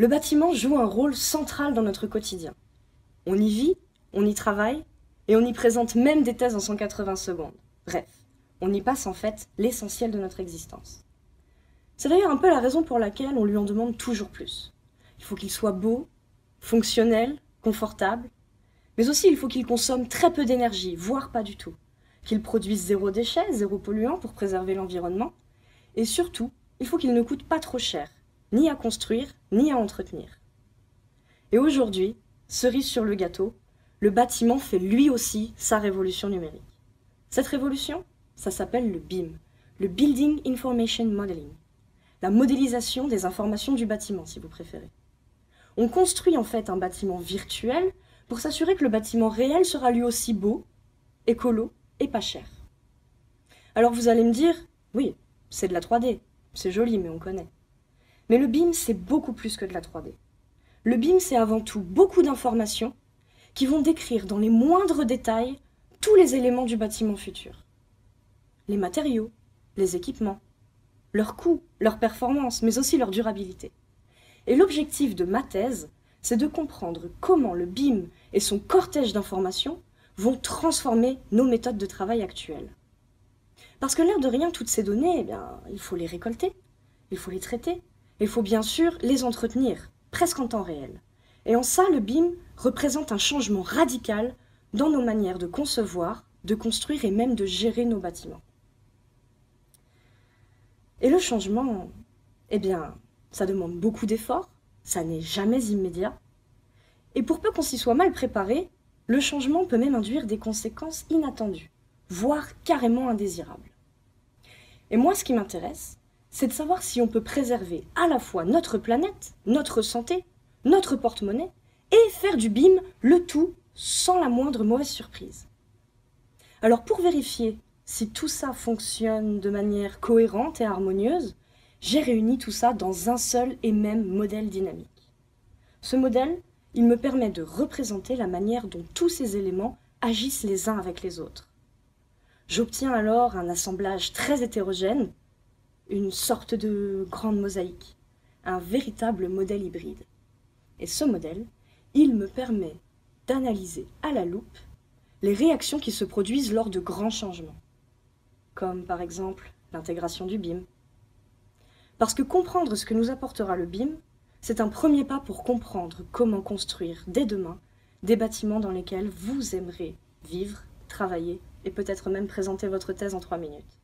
Le bâtiment joue un rôle central dans notre quotidien. On y vit, on y travaille, et on y présente même des thèses en 180 secondes. Bref, on y passe en fait l'essentiel de notre existence. C'est d'ailleurs un peu la raison pour laquelle on lui en demande toujours plus. Il faut qu'il soit beau, fonctionnel, confortable, mais aussi il faut qu'il consomme très peu d'énergie, voire pas du tout, qu'il produise zéro déchet, zéro polluant pour préserver l'environnement, et surtout, il faut qu'il ne coûte pas trop cher, ni à construire, ni à entretenir. Et aujourd'hui, cerise sur le gâteau, le bâtiment fait lui aussi sa révolution numérique. Cette révolution, ça s'appelle le BIM, le Building Information Modeling, la modélisation des informations du bâtiment, si vous préférez. On construit en fait un bâtiment virtuel pour s'assurer que le bâtiment réel sera lui aussi beau, écolo et pas cher. Alors vous allez me dire, oui, c'est de la 3D, c'est joli mais on connaît. Mais le BIM, c'est beaucoup plus que de la 3D. Le BIM, c'est avant tout beaucoup d'informations qui vont décrire dans les moindres détails tous les éléments du bâtiment futur. Les matériaux, les équipements, leurs coûts, leurs performances, mais aussi leur durabilité. Et l'objectif de ma thèse, c'est de comprendre comment le BIM et son cortège d'informations vont transformer nos méthodes de travail actuelles. Parce que l'air de rien, toutes ces données, eh bien, il faut les récolter, il faut les traiter, il faut bien sûr les entretenir, presque en temps réel. Et en ça, le BIM représente un changement radical dans nos manières de concevoir, de construire et même de gérer nos bâtiments. Et le changement, eh bien, ça demande beaucoup d'efforts, ça n'est jamais immédiat. Et pour peu qu'on s'y soit mal préparé, le changement peut même induire des conséquences inattendues, voire carrément indésirables. Et moi, ce qui m'intéresse, c'est de savoir si on peut préserver à la fois notre planète, notre santé, notre porte-monnaie, et faire du BIM le tout sans la moindre mauvaise surprise. Alors pour vérifier si tout ça fonctionne de manière cohérente et harmonieuse, j'ai réuni tout ça dans un seul et même modèle dynamique. Ce modèle, il me permet de représenter la manière dont tous ces éléments agissent les uns avec les autres. J'obtiens alors un assemblage très hétérogène, une sorte de grande mosaïque, un véritable modèle hybride. Et ce modèle, il me permet d'analyser à la loupe les réactions qui se produisent lors de grands changements, comme par exemple l'intégration du BIM. Parce que comprendre ce que nous apportera le BIM, c'est un premier pas pour comprendre comment construire dès demain des bâtiments dans lesquels vous aimerez vivre, travailler et peut-être même présenter votre thèse en 3 minutes.